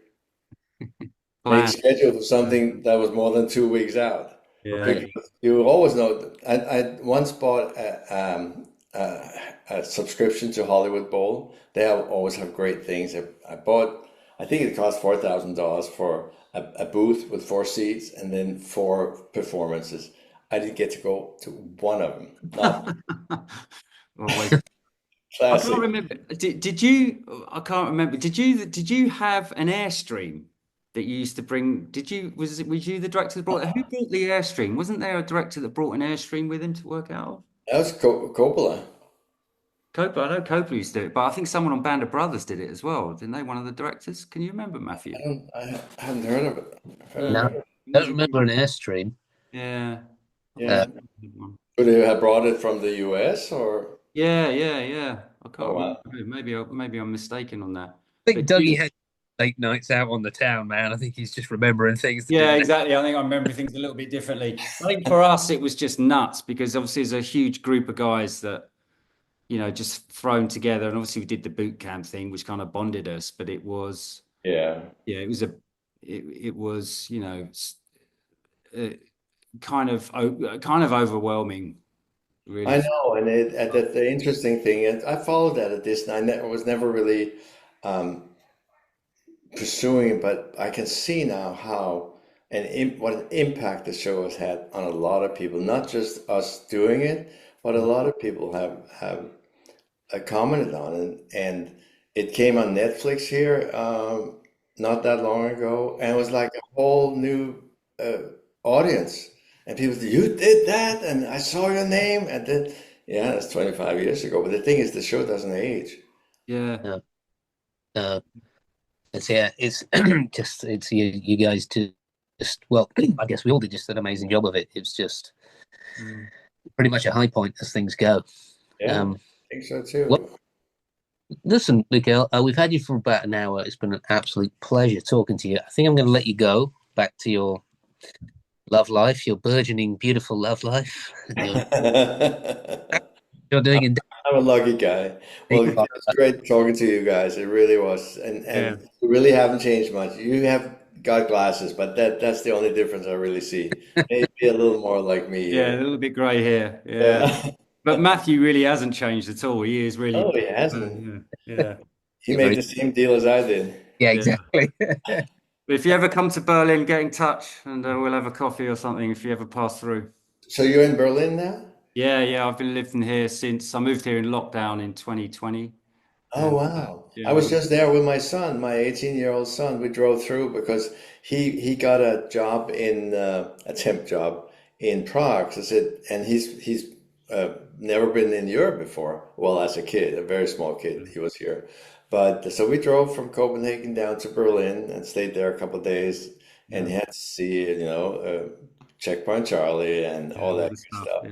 make schedule for something that was more than 2 weeks out." Yeah. Because you always know. I once bought a subscription to Hollywood Bowl. They always have great things. I think it cost $4,000 for a booth with 4 seats and then 4 performances. I didn't get to go to one of them. I can't remember. Did you? I can't remember. Did you have an Airstream that you used to bring? Was you the director that brought it? Who brought the Airstream? Wasn't there a director that brought an Airstream with him to work out? That was Coppola. I know Coppola used to do it, but I think someone on Band of Brothers did it as well, didn't they? One of the directors. Can you remember, Matthew? I haven't heard of it. No, I don't remember an Airstream. Yeah. Could they have brought it from the US or? Yeah. I can't remember. Maybe I'm mistaken on that. I think Dougie had late nights out on the town, man. I think he's just remembering things. Yeah, exactly. I think I remember things a little bit differently. I think for us, it was just nuts because obviously there's a huge group of guys that, just thrown together. And obviously we did the boot camp thing, which kind of bonded us, but it was, it was, kind of overwhelming. Really. I know, and the interesting thing is, I followed that at Disney. I was never really pursuing it, but I can see now how what an impact the show has had on a lot of people. Not just us doing it, but a lot of people have commented on it. And it came on Netflix here not that long ago, and it was like a whole new audience. And people said, "You did that, and I saw your name." And then, that's 25 years ago. But the thing is, the show doesn't age. Yeah. It's it's you guys I guess we all did just an amazing job of it. It's just pretty much a high point as things go. Yeah, I think so too. Listen, Mikael, we've had you for about an hour. It's been an absolute pleasure talking to you. I think I'm going to let you go back to your love life, your burgeoning, beautiful love life. You're, you're doing in I'm a lucky guy. Well, it was great talking to you guys. It really was, Yeah. and you really haven't changed much. You have got glasses, but that's the only difference I really see. Maybe a little more like me Yeah, a here. little bit grey here. Yeah. Yeah. But Matthew really hasn't changed at all. He is really, Oh, he hasn't. yeah, yeah, He made very, the same deal as I did. yeah, yeah. exactly. But if you ever come to Berlin, get in touch and we'll have a coffee or something if you ever pass through. So you're in Berlin now? Yeah, yeah, I've been living here since I moved here in lockdown in 2020. Oh And wow. I yeah, was just there with my son, my 18-year-old son. We drove through because he got a job in a temp job in Prague. So I said, and he's never been in Europe before. Well, as a kid, a very small kid, he was here. But so we drove from Copenhagen down to Berlin and stayed there a couple of days, and yeah, he had to see, Checkpoint Charlie and yeah, all all that the good stuff. stuff.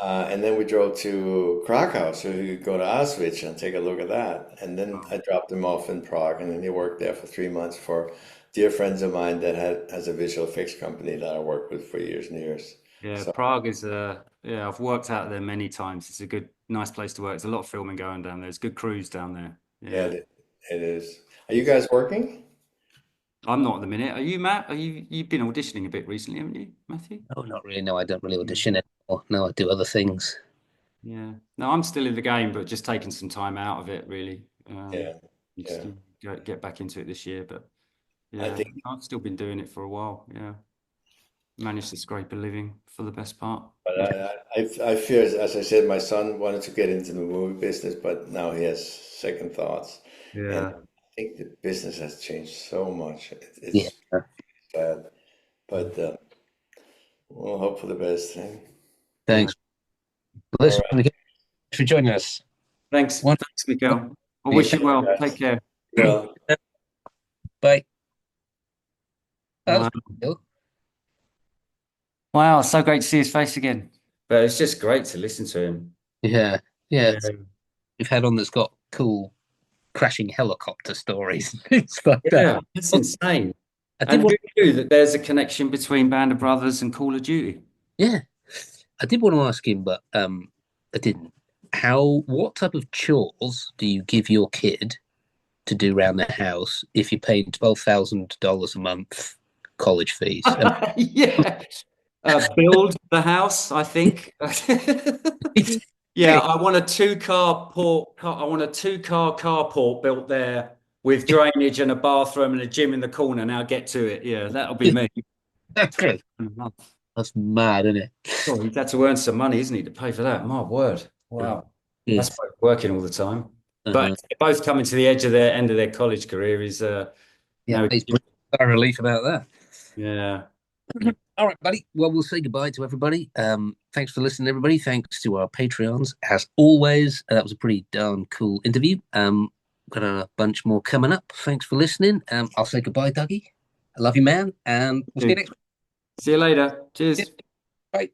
Yeah. And then we drove to Krakow, so he could go to Auschwitz and take a look at that. And then Wow. I dropped him off in Prague, and then he worked there for 3 months for dear friends of mine that has a visual effects company that I worked with for years and years. Yeah, So Prague is yeah, I've worked out there many times. It's a good, nice place to work. There's a lot of filming going down there. There's good crews down there. yeah, Yeah. it is. Are you guys working? I'm not at the minute. Are you, Matt? You've been auditioning a bit recently, haven't you, Matthew? Oh, not really. No, I don't really Yeah. audition anymore. No, I do other things. Yeah. No, I'm still in the game, but just taking some time out of it, really. Yeah, Just yeah. to get back into it this year. But I yeah, think, I've still been doing it for a while. Yeah. Managed to scrape a living for the best part. but Yeah. I fear, as I said, my son wanted to get into the movie business, but now he has second thoughts, and Yeah. I think the business has changed so much. Yeah. It's bad, but we'll hope for the best. Eh? Yeah. Thanks. All Listen, right. Mikael, thanks for joining us. Thanks. One, Thanks, Mikael. I yeah. wish you well. Take Guys. care. Well, Bye. That was Wow. pretty cool. Wow. So great to see his face again. But it's just great to listen to him. Yeah. Yeah. Yeah. We've had one that's got cool crashing helicopter stories and things like that. Yeah. It's insane. I did And want, who knew that there's a connection between Band of Brothers and Call of Duty? yeah, I did want to ask him, but I didn't. What type of chores do you give your kid to do around the house if you're paying $12,000 a month college fees? Yeah. Build the house, I think. Yeah, Hey, I want a two-car port. I want a two-car carport built there with drainage and a bathroom and a gym in the corner. Now get to it. Yeah, that'll be me. that's mad, isn't it? Oh, he's had to earn some money, isn't he, to pay for that? My word. Wow. That's Yes. both working all the time. But Uh-huh. they're both coming to the edge of their end of their college career is Yeah, no. it's a relief about that. Yeah. All right, buddy. Well, we'll say goodbye to everybody. Thanks for listening, everybody. Thanks to our Patreons, as always. That was a pretty darn cool interview. Got a bunch more coming up. Thanks for listening. I'll say goodbye, Dougie. I love you, man, and we'll see you next week. See you later. Cheers. Bye.